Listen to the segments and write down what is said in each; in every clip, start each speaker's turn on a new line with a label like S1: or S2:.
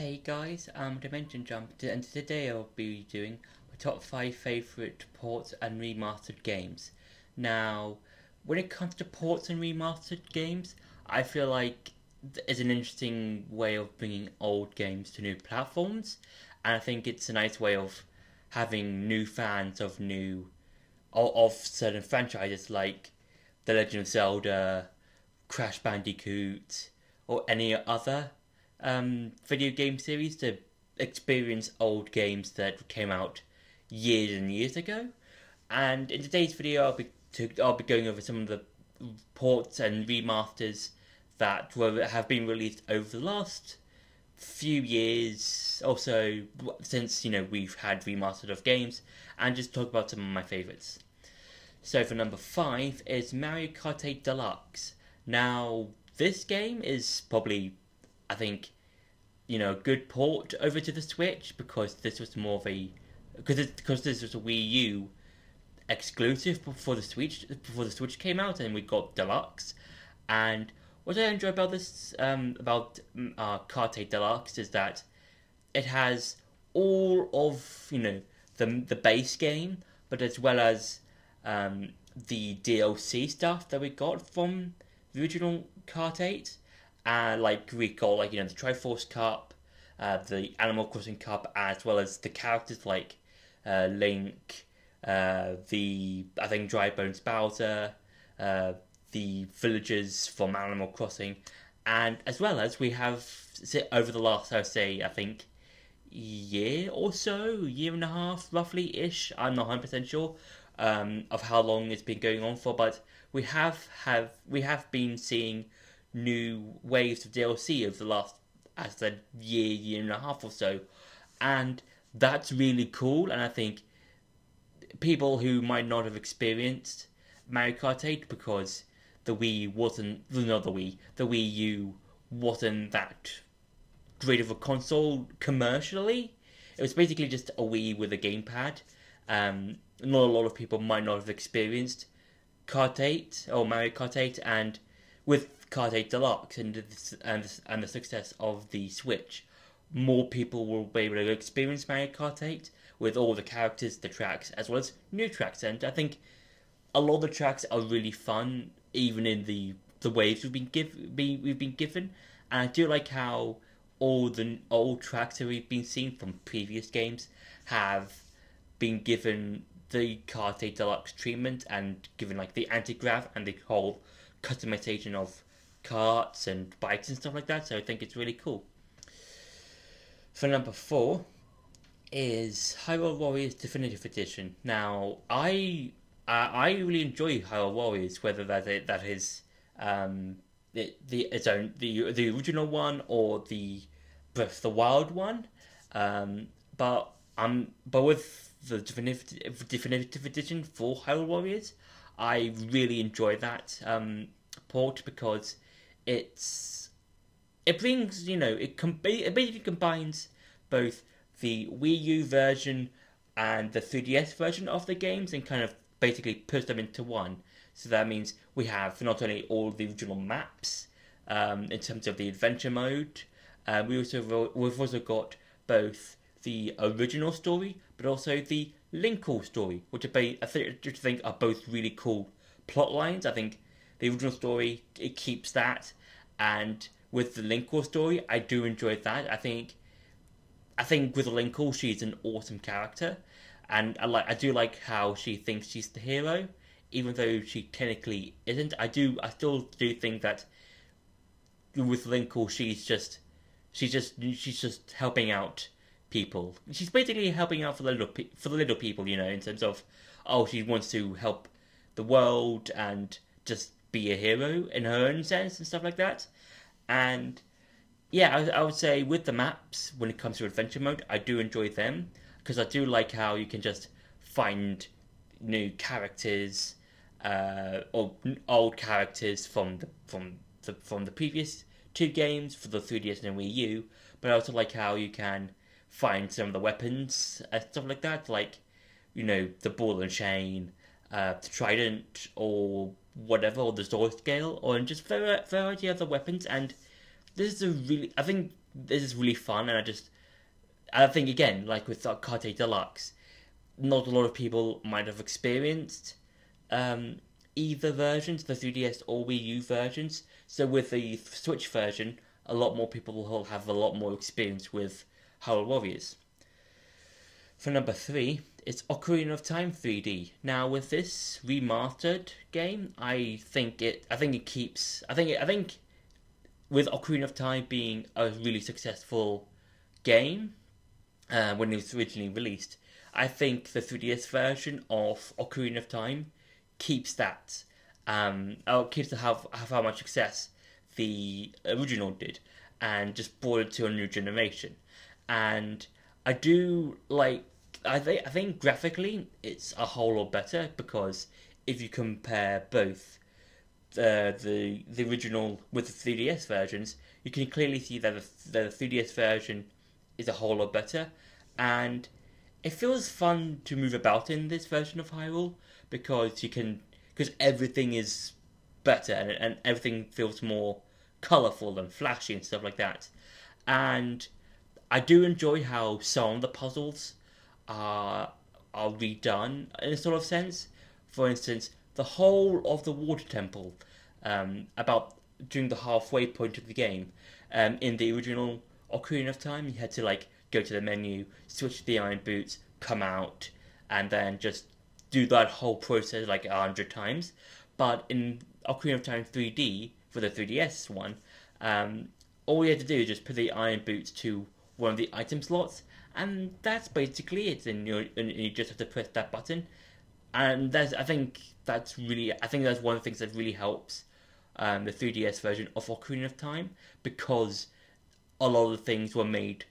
S1: Hey guys, Dimension Jump, and today I'll be doing my top 5 favourite ports and remastered games. Now, when it comes to ports and remastered games, I feel like it's an interesting way of bringing old games to new platforms, and I think it's a nice way of having new fans of certain franchises like The Legend of Zelda, Crash Bandicoot, or any other video game series to experience old games that came out years and years ago. And in today's video, I'll be going over some of the ports and remasters that have been released over the last few years, also since we've had remastered of games, and just talk about some of my favorites. So for number 5 is Mario Kart 8 Deluxe. Now, this game is probably, I think, a good port over to the Switch because this was more of a because this was a Wii U exclusive before the Switch came out, and we got Deluxe. And what I enjoy about this Kart 8 Deluxe is that it has all of the base game, but as well as the DLC stuff that we got from the original Kart 8. Like we got the Triforce Cup, the Animal Crossing Cup, as well as the characters like Link, I think Dry Bones Bowser, the villagers from Animal Crossing, and as well as we have over the last I think year and a half roughly ish. I'm not 100% sure of how long it's been going on for, but we have been seeing new waves of DLC over the last, as I said, year and a half or so, and that's really cool. And I think people who might not have experienced Mario Kart 8 because the Wii U wasn't that great of a console commercially. It was basically just a Wii with a gamepad. Not a lot of people might not have experienced Kart 8 or Mario Kart 8, and with Kart 8 Deluxe and the success of the Switch, more people will be able to experience Mario Kart 8 with all the characters, the tracks, as well as new tracks. And I think a lot of the tracks are really fun, even in the waves we've been given. And I do like how all the old tracks that we've been seeing from previous games have been given the Kart 8 Deluxe treatment and given like the anti-grav and the whole customization of carts and bikes and stuff like that. So I think it's really cool. For number 4 is Hyrule Warriors Definitive Edition. Now, I really enjoy Hyrule Warriors, whether that is the original one or the Breath of the Wild one. But with the definitive edition for Hyrule Warriors, I really enjoy that port because it brings it basically combines both the Wii U version and the 3DS version of the games and kind of basically puts them into one. So that means we have not only all the original maps in terms of the adventure mode, we've also got both the original story, but also the Linkle story, which I think are both really cool plot lines. I think the original story, it keeps that, and with the Linkle story, I do enjoy that. I think with Linkle, she's an awesome character, and I do like how she thinks she's the hero, even though she technically isn't. I still do think that with Linkle, she's just helping out people. She's basically helping out for the little people, in terms of, she wants to help the world and just be a hero in her own sense and stuff like that. And yeah, I would say with the maps, when it comes to adventure mode, I do enjoy them because I do like how you can just find new characters or old characters from the previous two games for the 3DS and Wii U. But I also like how you can find some of the weapons and stuff like that, like the ball and chain, the trident, or whatever, or the sword scale, or just variety of other weapons. And this is I think this is really fun, and I think again, like with Kart Deluxe, not a lot of people might have experienced either versions, the 3DS or Wii U versions. So with the Switch version, a lot more people will have a lot more experience with Hyrule Warriors. For number 3, it's Ocarina of Time 3D. Now with this remastered game, I think with Ocarina of Time being a really successful game when it was originally released, I think the 3DS version of Ocarina of Time keeps that, keeps how much success the original did, and just brought it to a new generation. And I do like. I think graphically it's a whole lot better, because if you compare both the original with the 3DS versions, you can clearly see that the 3DS version is a whole lot better, and it feels fun to move about in this version of Hyrule, because everything is better, and everything feels more colourful and flashy and stuff like that. And I do enjoy how some of the puzzles are redone in a sort of sense. For instance, the whole of the water temple, about during the halfway point of the game, in the original Ocarina of Time, you had to like go to the menu, switch to the iron boots, come out, and then just do that whole process like 100 times. But in Ocarina of Time 3D, for the 3DS one, all you had to do is just put the iron boots to one of the item slots, and that's basically it. And you just have to press that button, and I think that's one of the things that really helps the 3DS version of Ocarina of Time, because a lot of the things were made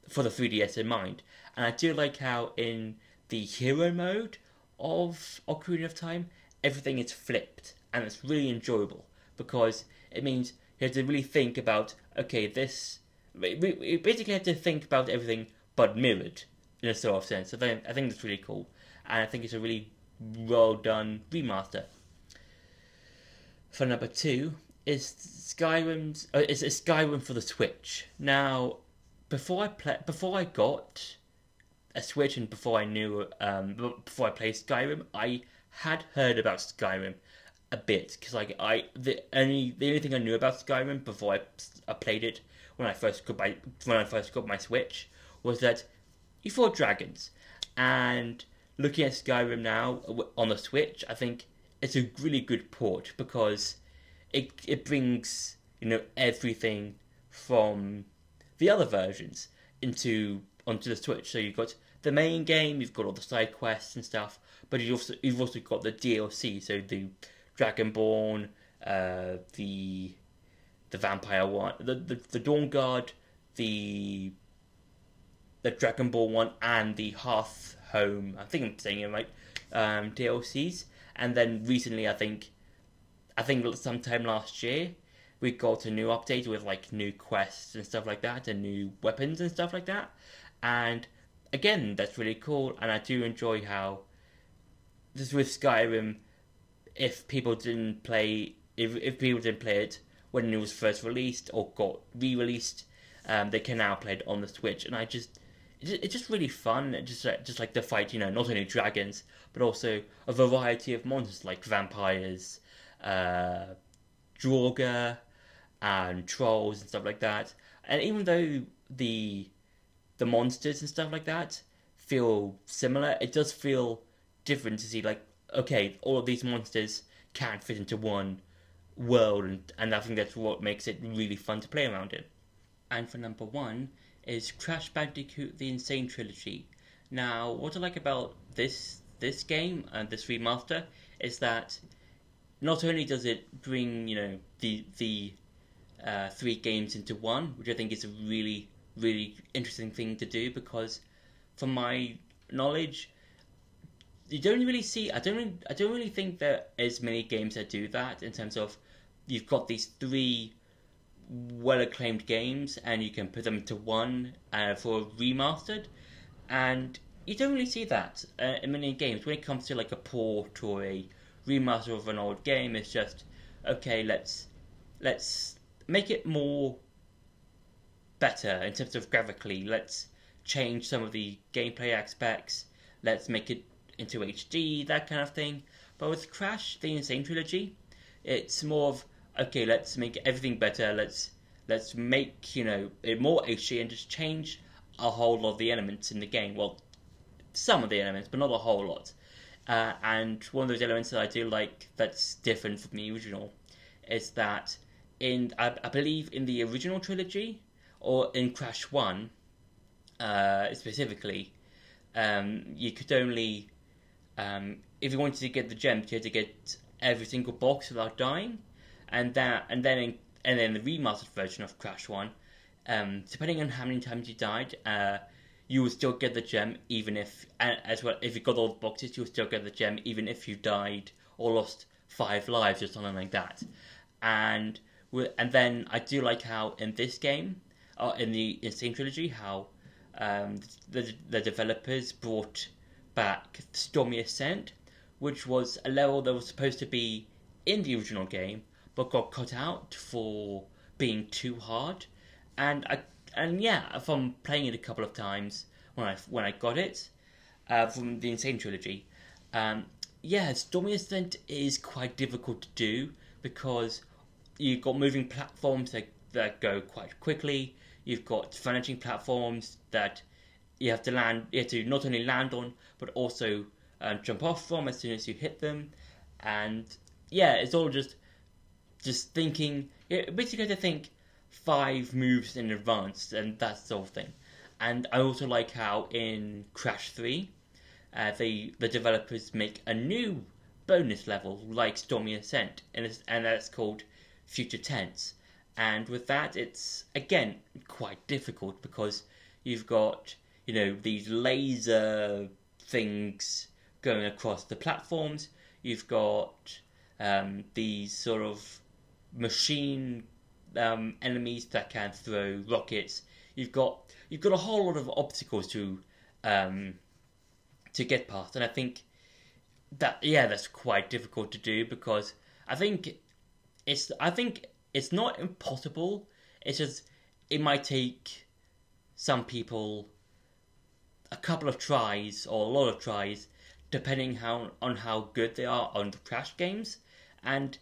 S1: for the 3DS in mind. And I do like how in the hero mode of Ocarina of Time, everything is flipped, and it's really enjoyable, because it means you have to really think about, okay, you basically have to think about everything but mirrored, in a sort of sense. So I think that's really cool, and I think it's a really well done remaster. For number 2 is Skyrim for the Switch. Now, before I got a Switch, and before I played Skyrim, I had heard about Skyrim a bit, because the only thing I knew about Skyrim before I played it when I first got my Switch was that you fought dragons. And looking at Skyrim now on the Switch, I think it's a really good port, because it brings everything from the other versions onto the Switch. So you've got the main game, you've got all the side quests and stuff, but you've also got the DLC, so the Dragonborn, the Vampire one, the Dawn Guard, the Dragonborn one, and the Hearth Home, I think I'm saying it right, DLCs. And then recently, I think sometime last year, we got a new update with like new quests and stuff like that, and new weapons and stuff like that. And again, that's really cool, and I do enjoy how this with Skyrim, if people didn't play it when it was first released or got re-released, they can now play it on the Switch, and it's just really fun. Just like the fight, not only dragons, but also a variety of monsters like vampires, Draugr, and trolls and stuff like that. And even though the monsters and stuff like that feel similar, it does feel different to see, like, okay, all of these monsters can't fit into one world, and I think that's what makes it really fun to play around in. And for number 1 is Crash Bandicoot The Insane Trilogy. Now, what I like about this game and this remaster is that not only does it bring, the 3 games into one, which I think is a really, really interesting thing to do, because from my knowledge, you don't really see. I don't really think there is many games that do that, in terms of you've got these 3 well-acclaimed games and you can put them into one for remastered, and you don't really see that in many games. When it comes to like a port or a remaster of an old game, it's just, okay, let's make it more better in terms of graphically. Let's change some of the gameplay aspects. Let's make it into HD, that kind of thing. But with Crash, the Insane Trilogy, it's more of, okay, let's make everything better. Let's make, it more HD and just change a whole lot of the elements in the game. Well, some of the elements, but not a whole lot. And one of those elements that I do like that's different from the original is that I believe in the original trilogy, or in Crash 1 specifically, you could only, if you wanted to get the gems, you had to get every single box without dying, and then the remastered version of Crash 1, depending on how many times you died, you will still get the gem even if, as well, if you got all the boxes, you'll still get the gem even if you died or lost 5 lives or something like that. And then I do like how in this game, in the Insane Trilogy, how the developers brought back Stormy Ascent, which was a level that was supposed to be in the original game, but got cut out for being too hard. And from playing it a couple of times when I got it from the Insane Trilogy, Stormy Ascent is quite difficult to do because you've got moving platforms that go quite quickly. You've got vanishing platforms that you have to not only land on, but also jump off from as soon as you hit them. And it's all just thinking. Basically, to think 5 moves in advance, and that sort of thing. And I also like how in Crash 3, the developers make a new bonus level like Stormy Ascent, and that's called Future Tense. And with that, it's again quite difficult because you've got these laser things going across the platforms. You've got these sort of machine enemies that can throw rockets. You've got a whole lot of obstacles to get past, and I think that's quite difficult to do because I think it's not impossible. It's just it might take some people a couple of tries or a lot of tries, depending on how good they are on the Crash games. And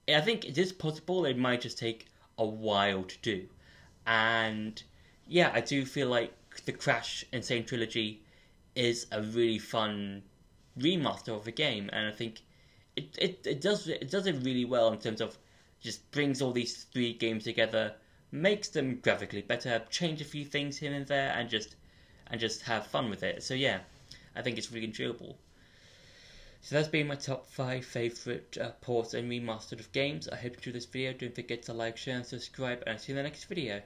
S1: I think it is possible. It might just take a while to do. And I do feel like the Crash Insane Trilogy is a really fun remaster of the game, and I think it does it really well in terms of just brings all these 3 games together, makes them graphically better, change a few things here and there, and just have fun with it. So I think it's really enjoyable. So that's been my top 5 favourite ports and remastered of games. I hope you enjoyed this video. Don't forget to like, share and subscribe, and I'll see you in the next video.